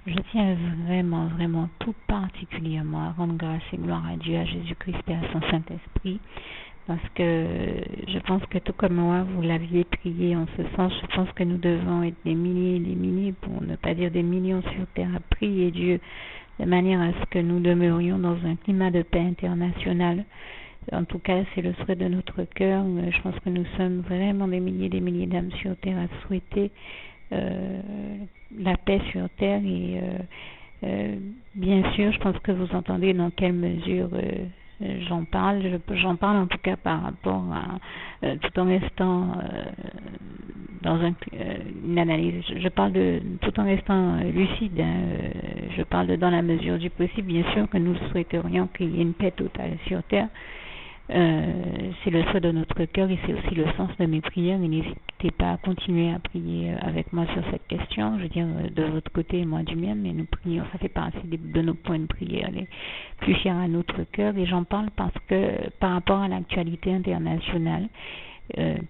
Je tiens vraiment, vraiment, tout particulièrement à rendre grâce et gloire à Dieu, à Jésus-Christ et à son Saint-Esprit, parce que je pense que tout comme moi, vous l'aviez prié en ce sens. Je pense que nous devons être des milliers et des milliers, pour ne pas dire des millions sur terre, à prier Dieu de manière à ce que nous demeurions dans un climat de paix internationale. En tout cas, c'est le souhait de notre cœur. Je pense que nous sommes vraiment des milliers d'âmes sur terre à souhaiter la paix sur terre et bien sûr, je pense que vous entendez dans quelle mesure j'en parle. J'en parle en tout cas par rapport à tout en restant dans une analyse. Je parle de tout en restant lucide. Je parle de dans la mesure du possible. Bien sûr que nous souhaiterions qu'il y ait une paix totale sur terre. C'est le souhait de notre cœur et c'est aussi le sens de mes prières. Et n'hésitez pas à continuer à prier avec moi sur cette question. Je veux dire, de votre côté et moi du mien, mais nous prions, ça fait partie de nos points de prière les plus chers à notre cœur. Et j'en parle parce que par rapport à l'actualité internationale,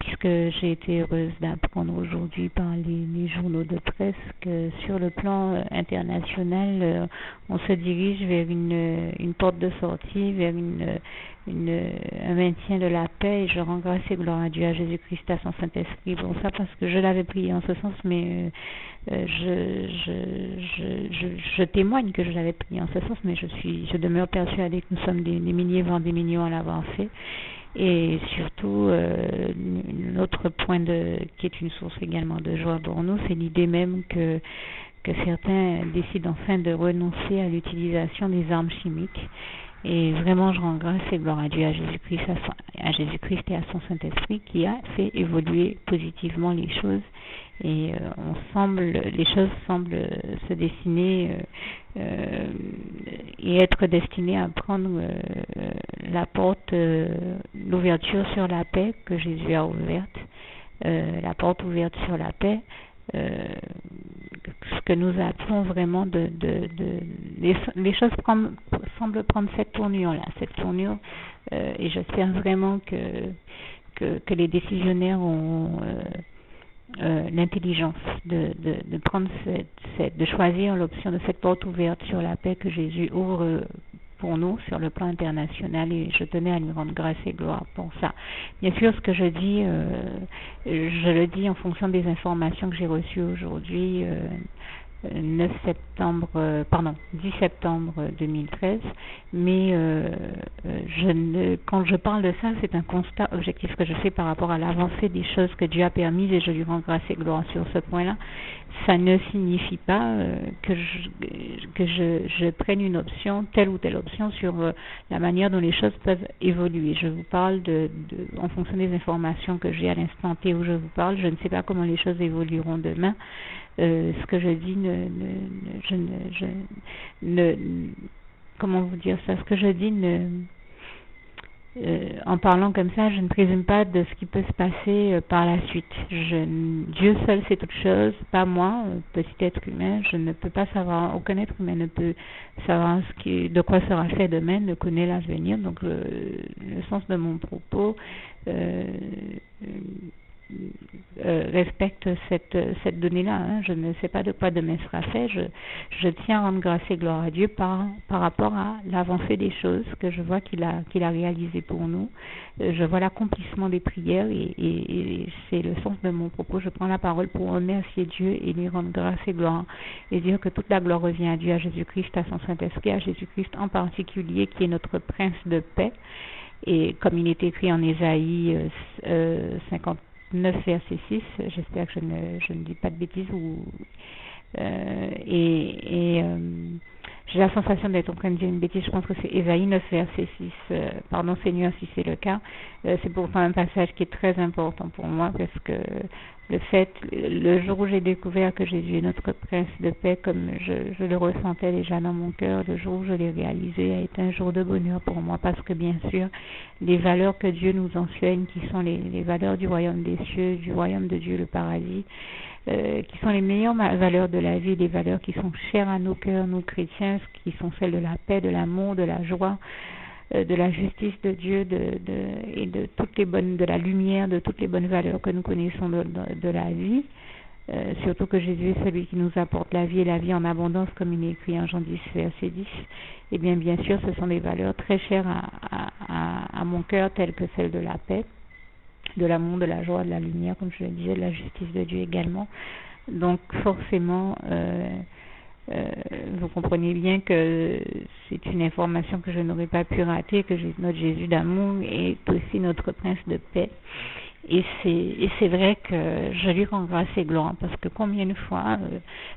puisque j'ai été heureuse d'apprendre aujourd'hui par les journaux de presse que sur le plan international, on se dirige vers une porte de sortie, vers un maintien de la paix, et je rends grâce et gloire à Dieu, à Jésus-Christ, à son Saint-Esprit pour ça, parce que je l'avais prié en ce sens, mais je témoigne que je l'avais prié en ce sens, mais je demeure persuadée que nous sommes des milliers, voire des millions à l'avoir fait. Et surtout, l'autre point qui est une source également de joie pour nous, c'est l'idée même que certains décident enfin de renoncer à l'utilisation des armes chimiques. Et vraiment, je rends grâce et gloire à Dieu, à Jésus-Christ et à son Saint-Esprit qui a fait évoluer positivement les choses. Et les choses semblent se dessiner et être destinées à prendre la porte, l'ouverture sur la paix que Jésus a ouverte, la porte ouverte sur la paix. Ce que nous appelons vraiment les choses semblent prendre cette tournure-là, et j'espère vraiment que les décisionnaires ont l'intelligence de prendre de choisir l'option de cette porte ouverte sur la paix que Jésus ouvre pour nous sur le plan international, et je tenais à lui rendre grâce et gloire pour ça. Bien sûr, ce que je dis, je le dis en fonction des informations que j'ai reçues aujourd'hui, 10 septembre 2013, mais quand je parle de ça, c'est un constat objectif que je fais par rapport à l'avancée des choses que Dieu a permises, et je lui rends grâce et gloire sur ce point-là. Ça ne signifie pas que je prenne une option, telle ou telle option, sur la manière dont les choses peuvent évoluer. Je vous parle en fonction des informations que j'ai à l'instant T où je vous parle. Je ne sais pas comment les choses évolueront demain. Ce que je dis comment vous dire ça, ce que je dis en parlant comme ça, je ne présume pas de ce qui peut se passer par la suite. Dieu seul sait toutes choses, pas moi, petit être humain. Je ne peux pas savoir, aucun être humain ne peut savoir de quoi sera fait demain, ne connaît l'avenir. Donc le sens de mon propos respecte cette donnée-là. Je ne sais pas de quoi demain sera fait. Je tiens à rendre grâce et gloire à Dieu par rapport à l'avancée des choses que je vois qu'il a réalisé pour nous. Je vois l'accomplissement des prières, et c'est le sens de mon propos. Je prends la parole pour remercier Dieu et lui rendre grâce et gloire, et dire que toute la gloire revient à Dieu, à Jésus-Christ, à son Saint-Esprit, à Jésus-Christ en particulier, qui est notre prince de paix. Et comme il est écrit en Ésaïe 59 verset 6, j'espère que je ne dis pas de bêtises, j'ai la sensation d'être en train de dire une bêtise. Je pense que c'est Ésaïe 9 verset 6, pardon Seigneur si c'est le cas. C'est pourtant un passage qui est très important pour moi, parce que le jour où j'ai découvert que Jésus est notre prince de paix, comme je le ressentais déjà dans mon cœur, le jour où je l'ai réalisé a été un jour de bonheur pour moi, parce que bien sûr, les valeurs que Dieu nous enseigne, qui sont les valeurs du royaume des cieux, du royaume de Dieu, le paradis, qui sont les meilleures valeurs de la vie, des valeurs qui sont chères à nos cœurs, nous chrétiens, qui sont celles de la paix, de l'amour, de la joie, de la justice de Dieu, et de toutes les bonnes, de la lumière, de toutes les bonnes valeurs que nous connaissons de la vie. surtout que Jésus est celui qui nous apporte la vie et la vie en abondance, comme il est écrit en Jean 10, verset 10. Et bien sûr, ce sont des valeurs très chères à mon cœur, telles que celles de la paix, de l'amour, de la joie, de la lumière, comme je le disais, de la justice de Dieu également. Donc forcément, vous comprenez bien que c'est une information que je n'aurais pas pu rater, que notre Jésus d'amour est aussi notre prince de paix. Et c'est vrai que je lui rends grâce et gloire, parce que combien de fois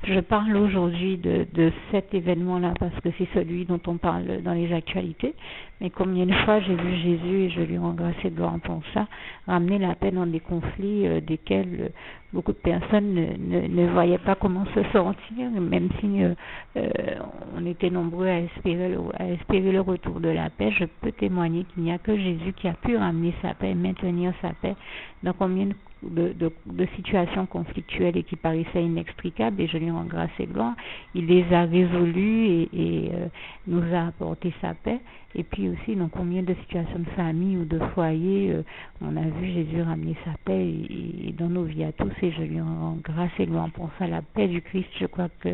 je parle aujourd'hui de cet événement-là, parce que c'est celui dont on parle dans les actualités, mais combien de fois j'ai vu Jésus, et je lui rends grâce et gloire pour ça, ramener la paix dans des conflits desquels beaucoup de personnes ne voyaient pas comment se sortir, même si on était nombreux à espérer le retour de la paix. Je peux témoigner qu'il n'y a que Jésus qui a pu ramener sa paix, maintenir sa paix dans combien de situations conflictuelles et qui paraissaient inextricables, et je lui rends grâce et gloire. Il les a résolues et nous a apporté sa paix. Et puis aussi dans combien de situations de famille ou de foyer on a vu Jésus ramener sa paix et dans nos vies à tous, et je lui rends grâce et gloire pour ça. La paix du Christ, je crois que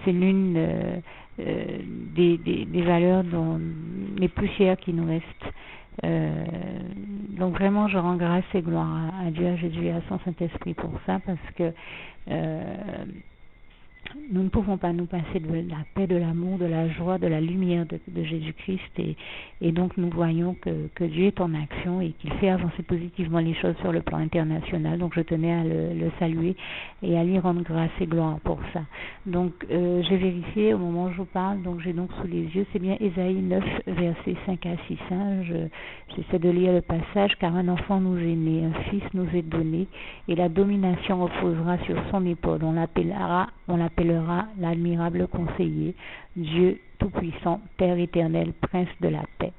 c'est l'une des valeurs les plus chères qui nous restent. Donc vraiment je rends grâce et gloire à Dieu, à Jésus et à son Saint-Esprit pour ça, parce que nous ne pouvons pas nous passer de la paix, de l'amour, de la joie, de la lumière de Jésus-Christ, et donc nous voyons que Dieu est en action et qu'il fait avancer positivement les choses sur le plan international. Donc je tenais à le saluer et à lui rendre grâce et gloire pour ça. Donc j'ai vérifié au moment où je vous parle, donc j'ai donc sous les yeux, c'est bien Ésaïe 9, versets 5 à 6. J'essaie de lire le passage. Car un enfant nous est né, un fils nous est donné, et la domination reposera sur son épaule. On l'appellera l'admirable conseiller, Dieu tout-puissant, Père éternel, Prince de la paix.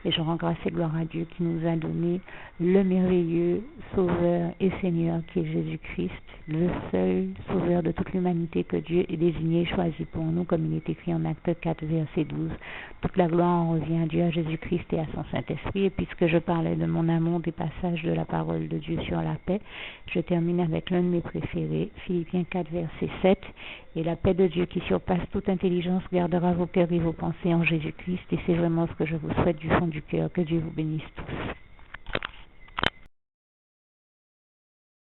Et je rends grâce et gloire à Dieu qui nous a donné le merveilleux Sauveur et Seigneur qui est Jésus-Christ, le seul Sauveur de toute l'humanité que Dieu ait désigné et choisi pour nous, comme il est écrit en Acte 4, verset 12. Toute la gloire en revient à Dieu, à Jésus-Christ et à son Saint-Esprit. Et puisque je parlais de mon amour des passages de la parole de Dieu sur la paix, je termine avec l'un de mes préférés, Philippiens 4, verset 7. Et la paix de Dieu qui surpasse toute intelligence gardera vos cœurs et vos pensées en Jésus-Christ. Et c'est vraiment ce que je vous souhaite du fond du cœur. Que Dieu vous bénisse tous.